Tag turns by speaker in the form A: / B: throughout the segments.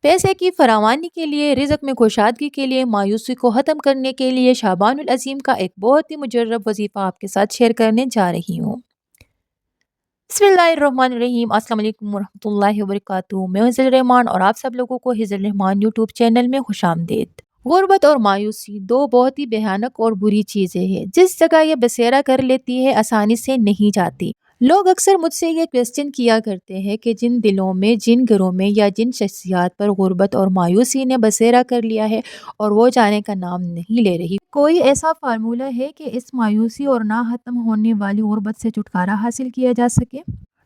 A: پیسے کی فراوانی کے لیے، رزق میں کشادگی کے لیے، مایوسی کو ختم کرنے کے لیے شعبان العظیم کا ایک بہت ہی مجرب وظیفہ آپ کے ساتھ شیئر کرنے جا رہی ہوں۔ بسم اللہ الرحمن الرحیم۔ السلام علیکم ورحمۃ اللہ وبرکاتہ۔ میں ہوں ہزل رحمان اور آپ سب لوگوں کو ہزل رحمان یوٹیوب چینل میں خوش آمدید۔ غربت اور مایوسی دو بہت ہی بھیانک اور بری چیزیں ہیں۔ جس جگہ یہ بسیرا کر لیتی ہے آسانی سے نہیں جاتی۔ لوگ اکثر مجھ سے یہ کویسچن کیا کرتے ہیں کہ جن دلوں میں، جن گھروں میں یا جن شخصیات پر غربت اور مایوسی نے بسیرا کر لیا ہے اور وہ جانے کا نام نہیں لے رہی، کوئی ایسا فارمولہ ہے کہ اس مایوسی اور نہ ختم ہونے والی غربت سے چھٹکارا حاصل کیا جا سکے؟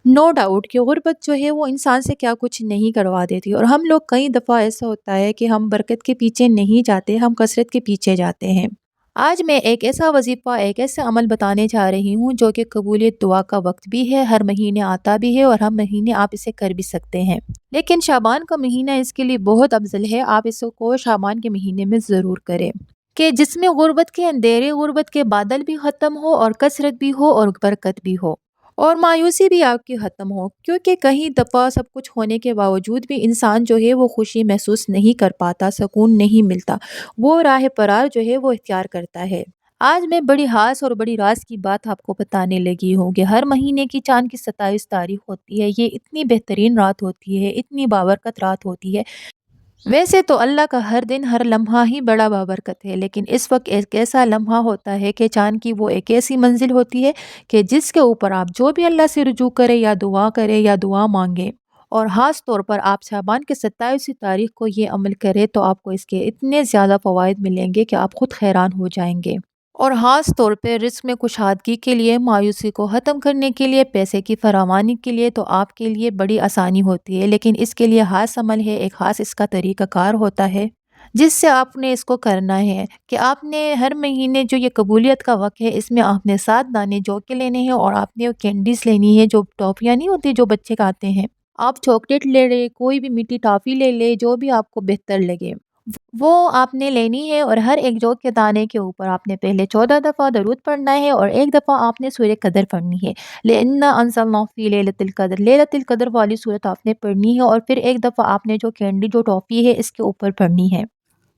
A: نو ڈاؤٹ کہ غربت جو ہے وہ انسان سے کیا کچھ نہیں کروا دیتی، اور ہم لوگ کئی دفعہ ایسا ہوتا ہے کہ ہم برکت کے پیچھے نہیں جاتے، ہم کثرت کے پیچھے جاتے ہیں۔ آج میں ایک ایسا وظیفہ، ایک ایسا عمل بتانے جا رہی ہوں جو کہ قبولیت دعا کا وقت بھی ہے، ہر مہینے آتا بھی ہے اور ہر مہینے آپ اسے کر بھی سکتے ہیں۔ لیکن شعبان کا مہینہ اس کے لیے بہت افضل ہے، آپ اس کو شعبان کے مہینے میں ضرور کریں کہ جس میں غربت کے اندھیرے، غربت کے بادل بھی ختم ہو اور کثرت بھی ہو اور برکت بھی ہو اور مایوسی بھی آپ کی ختم ہو، کیونکہ کئی دفعہ سب کچھ ہونے کے باوجود بھی انسان جو ہے وہ خوشی محسوس نہیں کر پاتا، سکون نہیں ملتا، وہ راہ فرار جو ہے وہ اختیار کرتا ہے۔ آج میں بڑی خاص اور بڑی راز کی بات آپ کو بتانے لگی ہوں کہ ہر مہینے کی چاند کی 27 تاریخ ہوتی ہے، یہ اتنی بہترین رات ہوتی ہے، اتنی بابرکت رات ہوتی ہے۔ ویسے تو اللہ کا ہر دن، ہر لمحہ ہی بڑا بابرکت ہے، لیکن اس وقت ایک ایسا لمحہ ہوتا ہے کہ چاند کی وہ ایک ایسی منزل ہوتی ہے کہ جس کے اوپر آپ جو بھی اللہ سے رجوع کرے یا دعا مانگے، اور خاص طور پر آپ شعبان کے 27 تاریخ کو یہ عمل کرے تو آپ کو اس کے اتنے زیادہ فوائد ملیں گے کہ آپ خود حیران ہو جائیں گے۔ اور خاص طور پہ رزق میں کشادگی کے لیے، مایوسی کو ختم کرنے کے لیے، پیسے کی فراوانی کے لیے تو آپ کے لیے بڑی آسانی ہوتی ہے، لیکن اس کے لیے خاص عمل ہے، ایک خاص اس کا طریقہ کار ہوتا ہے جس سے آپ نے اس کو کرنا ہے کہ آپ نے ہر مہینے جو یہ قبولیت کا وقت ہے اس میں آپ نے 7 دانے جو کے لینے ہیں اور آپ نے کینڈیز لینی ہے، جو ٹافیاں نہیں ہوتی جو بچے کھاتے ہیں، آپ چاکلیٹ لے لے، کوئی بھی میٹھی ٹافی لے لے، جو بھی آپ کو بہتر لگے وہ آپ نے لینی ہے، اور ہر ایک جو کے دانے کے اوپر آپ نے پہلے 14 دفعہ درود پڑھنا ہے اور ایک دفعہ آپ نے سورہ قدر پڑھنی ہے، لِإِنَّا أَنزَلْنَاهُ فِي لَيْلَةِ الْقَدْرِ، لیلۃ القدر والی سورت آپ نے پڑھنی ہے، اور پھر ایک دفعہ آپ نے جو کینڈی، جو ٹافی ہے اس کے اوپر پڑھنی ہے،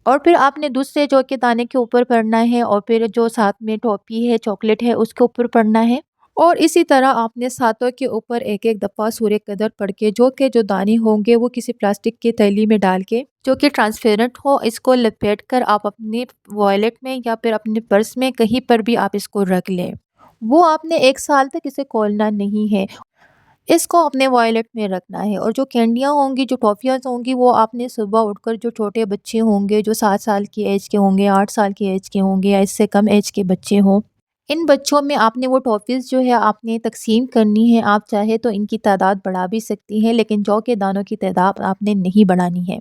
A: اور پھر آپ نے دوسرے جو کے دانے کے اوپر پڑھنا ہے، اور پھر جو ساتھ میں ٹافی ہے، چاکلیٹ ہے، اس کے اوپر پڑھنا ہے، اور اسی طرح آپ نے ساتوں کے اوپر ایک ایک دفعہ سورہ قدر پڑھ کے جو دانے ہوں گے وہ کسی پلاسٹک کی تھیلی میں ڈال کے جو کہ ٹرانسپیرنٹ ہو، اس کو لپیٹ کر آپ اپنی والیٹ میں یا پھر اپنے پرس میں کہیں پر بھی آپ اس کو رکھ لیں۔ وہ آپ نے 1 سال تک اسے کھولنا نہیں ہے، اس کو اپنے والیٹ میں رکھنا ہے، اور جو کینڈیاں ہوں گی، جو ٹافیاں ہوں گی، وہ آپ نے صبح اٹھ کر جو چھوٹے بچے ہوں گے، جو 7 سال کی ایج کے ہوں گے، 8 سال کی ایج کے ہوں گے یا اس سے کم ایج کے بچے ہوں، ان بچوں میں آپ نے وہ ٹافیز جو ہے آپ نے تقسیم کرنی ہے۔ آپ چاہے تو ان کی تعداد بڑھا بھی سکتی ہیں، لیکن جو کے دانوں کی تعداد آپ نے نہیں بڑھانی ہے،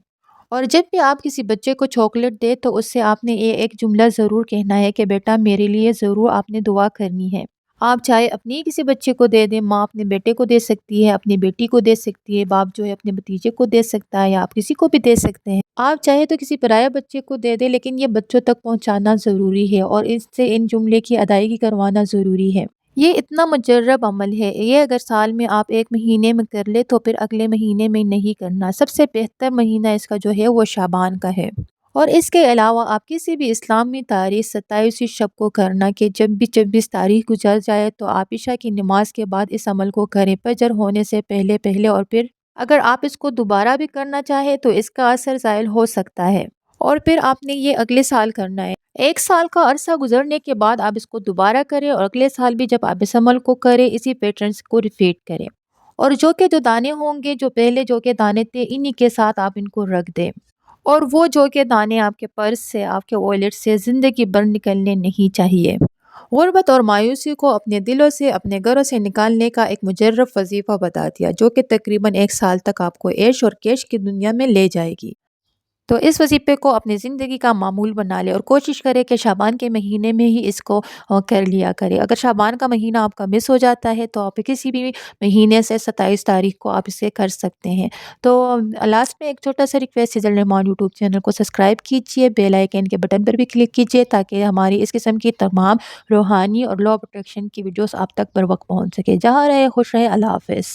A: اور جب بھی آپ کسی بچے کو چاکلیٹ دے تو اس سے آپ نے یہ ایک جملہ ضرور کہنا ہے کہ بیٹا میرے لیے ضرور آپ نے دعا کرنی ہے۔ آپ چاہے اپنی کسی بچے کو دے دیں، ماں اپنے بیٹے کو دے سکتی ہے، اپنی بیٹی کو دے سکتی ہے، باپ جو ہے اپنے بھتیجے کو دے سکتا ہے، یا آپ کسی کو بھی دے سکتے ہیں، آپ چاہے تو کسی پرایا بچے کو دے دیں، لیکن یہ بچوں تک پہنچانا ضروری ہے اور اس سے ان جملے کی ادائیگی کروانا ضروری ہے۔ یہ اتنا مجرب عمل ہے، یہ اگر سال میں آپ 1 مہینے میں کر لے تو پھر اگلے مہینے میں نہیں کرنا۔ سب سے بہتر مہینہ اس کا جو ہے وہ شعبان کا ہے، اور اس کے علاوہ آپ کسی بھی اسلامی تاریخ 27 شب کو کرنا کہ جب بھی 26 تاریخ گزر جائے تو آپ عشاء کی نماز کے بعد اس عمل کو کریں، فجر ہونے سے پہلے، اور پھر اگر آپ اس کو دوبارہ بھی کرنا چاہے تو اس کا اثر زائل ہو سکتا ہے، اور پھر آپ نے یہ اگلے سال کرنا ہے۔ 1 سال کا عرصہ گزرنے کے بعد آپ اس کو دوبارہ کریں، اور اگلے سال بھی جب آپ اس عمل کو کریں اسی پیٹرنز کو ریپیٹ کریں، اور جو دانے ہوں گے، جو پہلے جو کے دانے تھے، انہی کے ساتھ آپ ان کو رکھ دیں، اور وہ جو کے دانے آپ کے پرس سے، آپ کے والیٹ سے زندگی بھر نکلنے نہیں چاہیے۔ غربت اور مایوسی کو اپنے دلوں سے، اپنے گھروں سے نکالنے کا ایک مجرب وظیفہ بتا دیا جو کہ تقریباً 1 سال تک آپ کو عیش اور کیش کی دنیا میں لے جائے گی۔ تو اس وظیفے کو اپنی زندگی کا معمول بنا لے اور کوشش کرے کہ شعبان کے مہینے میں ہی اس کو کر لیا کرے۔ اگر شعبان کا مہینہ آپ کا مس ہو جاتا ہے تو آپ کسی بھی مہینے سے 27 تاریخ کو آپ اسے کر سکتے ہیں۔ تو لاسٹ میں ایک چھوٹا سا ریکویسٹ، ہزل رحمان یوٹیوب چینل کو سبسکرائب کیجئے، بیل آئیکن کے بٹن پر بھی کلک کیجئے تاکہ ہماری اس قسم کی تمام روحانی اور لا پروٹیکشن کی ویڈیوز آپ تک بر وقت پہنچ سکے۔ جہاں رہے خوش رہے، اللہ حافظ۔